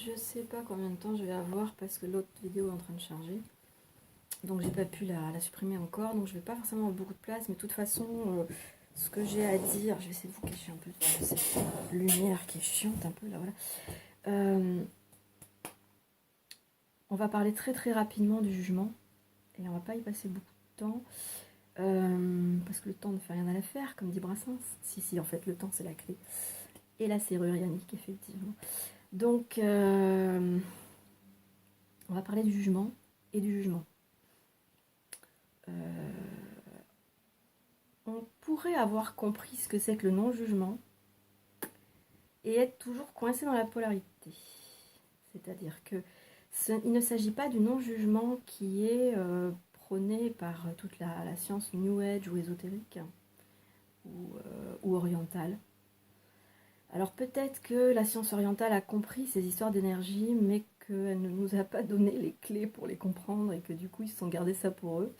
je sais pas combien de temps je vais avoir parce que l'autre vidéo est en train de charger. Donc j'ai pas pu la supprimer encore, donc je vais pas forcément avoir beaucoup de place, mais de toute façon, ce que j'ai à dire, je vais essayer de vous cacher un peu de cette lumière qui est chiante un peu là, voilà. On va parler très très rapidement du jugement, et on va pas y passer beaucoup de temps, parce que le temps ne fait rien à l'affaire, comme dit Brassens. Si, en fait, le temps c'est la clé. Et la serrure ionique, effectivement. Donc, on va parler du jugement et du jugement. On pourrait avoir compris ce que c'est que le non-jugement et être toujours coincé dans la polarité. C'est-à-dire que il ne s'agit pas du non-jugement qui est prôné par toute la science New Age ou ésotérique ou orientale. Alors peut-être que la science orientale a compris ces histoires d'énergie, mais qu'elle ne nous a pas donné les clés pour les comprendre et que du coup ils se sont gardés ça pour eux.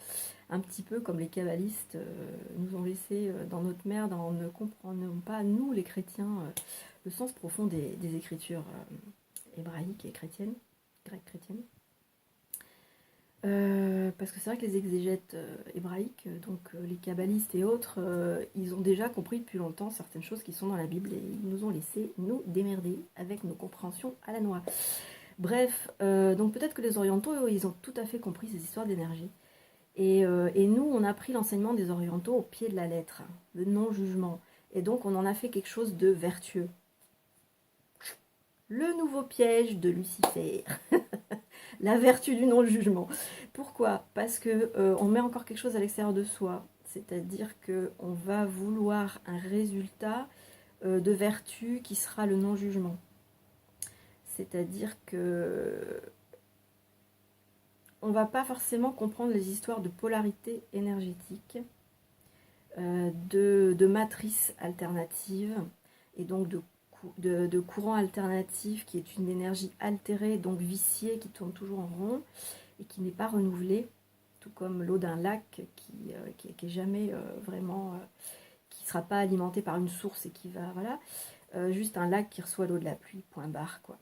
Un petit peu comme les kabbalistes nous ont laissé dans notre merde en ne comprenant pas, nous les chrétiens, le sens profond des écritures hébraïques et chrétiennes, grecques chrétiennes. Parce que c'est vrai que les exégètes hébraïques, donc les kabbalistes et autres, ils ont déjà compris depuis longtemps certaines choses qui sont dans la Bible et ils nous ont laissé nous démerder avec nos compréhensions à la noix. Bref, donc peut-être que les orientaux, ils ont tout à fait compris ces histoires d'énergie. Et nous, on a pris l'enseignement des orientaux au pied de la lettre, le non-jugement. Et donc, on en a fait quelque chose de vertueux. Le nouveau piège de Lucifer. La vertu du non-jugement. Pourquoi? Parce que on met encore quelque chose à l'extérieur de soi. C'est-à-dire qu'on va vouloir un résultat de vertu qui sera le non-jugement. C'est-à-dire que on ne va pas forcément comprendre les histoires de polarité énergétique, de matrices alternatives, et donc de courant alternatif qui est une énergie altérée, donc viciée, qui tourne toujours en rond et qui n'est pas renouvelée, tout comme l'eau d'un lac qui est jamais vraiment, qui ne sera pas alimenté par une source et qui va, voilà, juste un lac qui reçoit l'eau de la pluie, point barre, quoi.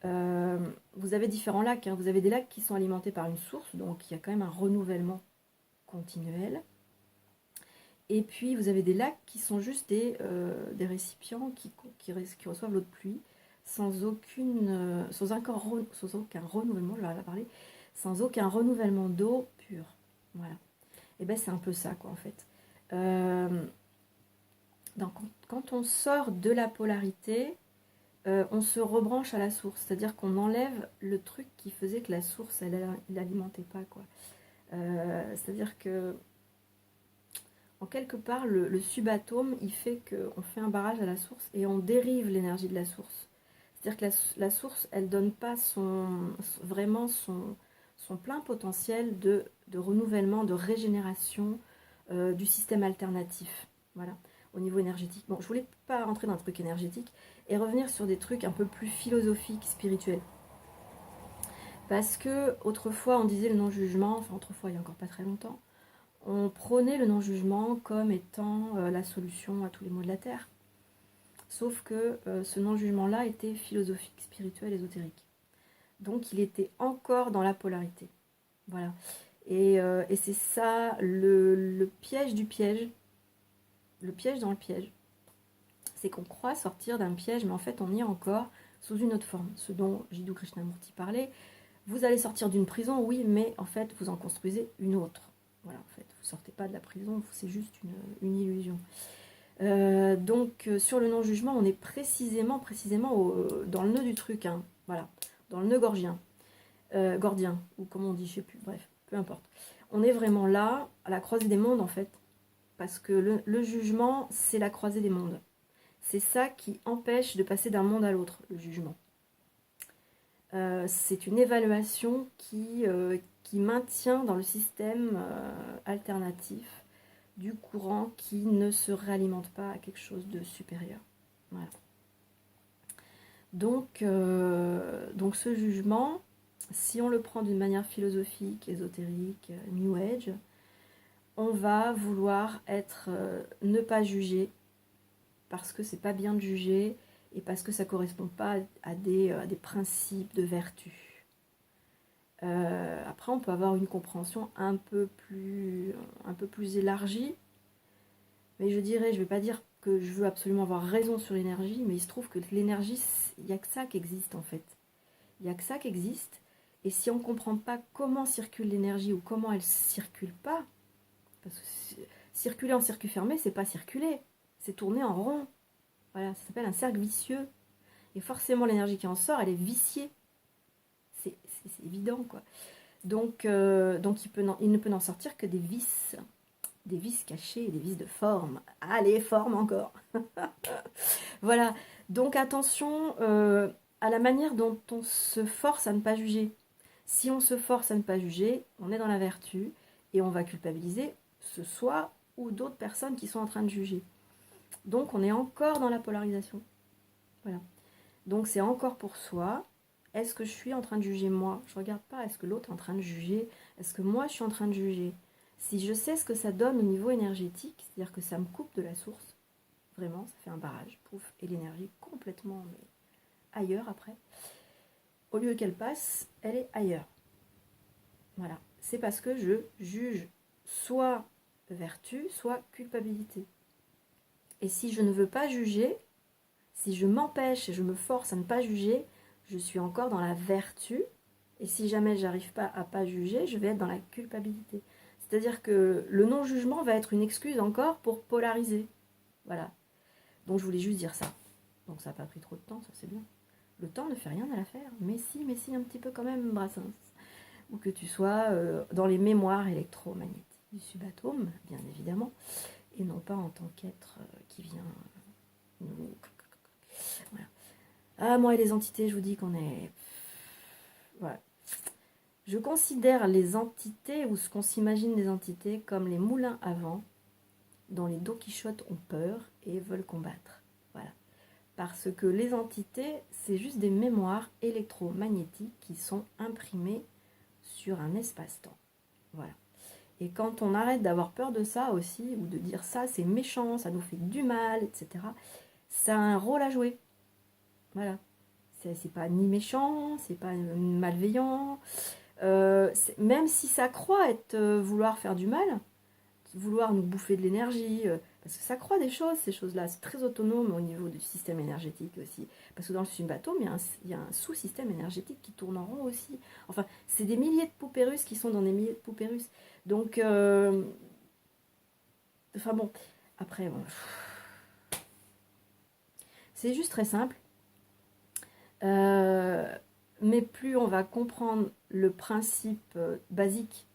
Vous avez différents lacs, hein. Vous avez des lacs qui sont alimentés par une source, donc il y a quand même un renouvellement continuel. Et puis vous avez des lacs qui sont juste des récipients qui reçoivent l'eau de pluie sans aucun renouvellement, je vais la parler, sans aucun renouvellement d'eau pure. Voilà. Et bien c'est un peu ça, quoi, en fait. Donc, quand on sort de la polarité, on se rebranche à la source, c'est-à-dire qu'on enlève le truc qui faisait que la source, elle n'alimentait pas, quoi. C'est-à-dire que en quelque part, le subatome, il fait qu'on fait un barrage à la source et on dérive l'énergie de la source. C'est-à-dire que la source, elle ne donne pas vraiment son plein potentiel de renouvellement, de régénération du système alternatif. Voilà, au niveau énergétique. Bon, je voulais pas rentrer dans un truc énergétique et revenir sur des trucs un peu plus philosophiques, spirituels. Parce que autrefois, on disait le non-jugement, enfin autrefois, il y a encore pas très longtemps, on prônait le non-jugement comme étant la solution à tous les maux de la Terre. Sauf que ce non-jugement-là était philosophique, spirituel, ésotérique. Donc il était encore dans la polarité. Voilà. Et c'est ça le piège du piège. Le piège dans le piège. C'est qu'on croit sortir d'un piège, mais en fait on y est encore sous une autre forme. Ce dont Jiddu Krishnamurti parlait. Vous allez sortir d'une prison, oui, mais en fait vous en construisez une autre. Voilà, en fait, vous sortez pas de la prison, c'est juste une illusion. Donc, sur le non-jugement, on est précisément dans le nœud du truc, hein, voilà, dans le nœud gorgien, ou comme on dit, je sais plus, bref, peu importe. On est vraiment là, à la croisée des mondes, en fait, parce que le jugement, c'est la croisée des mondes. C'est ça qui empêche de passer d'un monde à l'autre, le jugement. C'est une évaluation qui maintient dans le système alternatif du courant qui ne se réalimente pas à quelque chose de supérieur. Voilà. Donc ce jugement, si on le prend d'une manière philosophique, ésotérique, New Age, on va vouloir ne pas juger, parce que c'est pas bien de juger, et parce que ça ne correspond pas à des principes de vertu. Après, on peut avoir une compréhension un peu plus élargie, mais je dirais, je ne vais pas dire que je veux absolument avoir raison sur l'énergie, mais il se trouve que l'énergie, il n'y a que ça qui existe en fait. Il n'y a que ça qui existe, et si on ne comprend pas comment circule l'énergie ou comment elle ne circule pas, parce que circuler en circuit fermé, c'est pas circuler, c'est tourner en rond. Voilà, ça s'appelle un cercle vicieux. Et forcément, l'énergie qui en sort, elle est viciée. C'est évident, quoi. Donc il ne peut n'en sortir que des vices cachés, des vices de forme. Allez, forme encore. Voilà, donc attention à la manière dont on se force à ne pas juger. Si on se force à ne pas juger, on est dans la vertu et on va culpabiliser ce soi ou d'autres personnes qui sont en train de juger. Donc on est encore dans la polarisation. Voilà. Donc c'est encore pour soi. Est-ce que je suis en train de juger moi? Je ne regarde pas. Est-ce que l'autre est en train de juger? Est-ce que moi je suis en train de juger? Si je sais ce que ça donne au niveau énergétique, c'est-à-dire que ça me coupe de la source, vraiment, ça fait un barrage, pouf, et l'énergie complètement ailleurs après. Au lieu qu'elle passe, elle est ailleurs. Voilà. C'est parce que je juge soit vertu, soit culpabilité. Et si je ne veux pas juger, si je m'empêche et je me force à ne pas juger, je suis encore dans la vertu. Et si jamais j'arrive pas à pas juger, je vais être dans la culpabilité. C'est-à-dire que le non-jugement va être une excuse encore pour polariser. Voilà. Donc je voulais juste dire ça. Donc ça n'a pas pris trop de temps, ça c'est bien. Le temps ne fait rien à l'affaire. Mais si, un petit peu quand même, Brassens. Ou que tu sois dans les mémoires électromagnétiques du subatome, bien évidemment, et non pas en tant qu'être qui vient nous... Voilà. Ah, moi et les entités, je vous dis qu'on est... Voilà. Je considère les entités, ou ce qu'on s'imagine des entités, comme les moulins à vent dont les Don Quichotte ont peur et veulent combattre. Voilà. Parce que les entités, c'est juste des mémoires électromagnétiques qui sont imprimées sur un espace-temps. Voilà. Et quand on arrête d'avoir peur de ça aussi, ou de dire ça c'est méchant, ça nous fait du mal, etc., ça a un rôle à jouer. Voilà. C'est pas ni méchant, c'est pas malveillant. Même si ça croit être vouloir faire du mal, vouloir nous bouffer de l'énergie, parce que ça croit des choses, ces choses-là. C'est très autonome au niveau du système énergétique aussi. Parce que dans le subatome, il y a un sous-système énergétique qui tourne en rond aussi. Enfin, c'est des milliers de poupées russes qui sont dans des milliers de poupées russes. Donc, enfin bon, après, bon, c'est juste très simple. Mais plus on va comprendre le principe basique,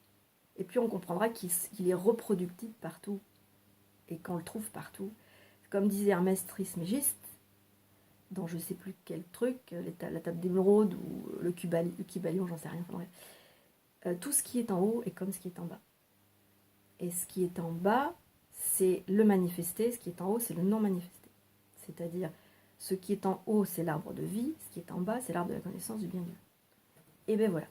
et plus on comprendra qu'il est reproductible partout, et qu'on le trouve partout. Comme disait Hermès Trismégiste, dans je sais plus quel truc, la table d'émeraude ou le Kybalion, j'en sais rien, enfin, bref. Tout ce qui est en haut est comme ce qui est en bas. Et ce qui est en bas, c'est le manifesté, ce qui est en haut, c'est le non manifesté. C'est-à-dire, ce qui est en haut, c'est l'arbre de vie, ce qui est en bas, c'est l'arbre de la connaissance du bien du mal. Et bien voilà.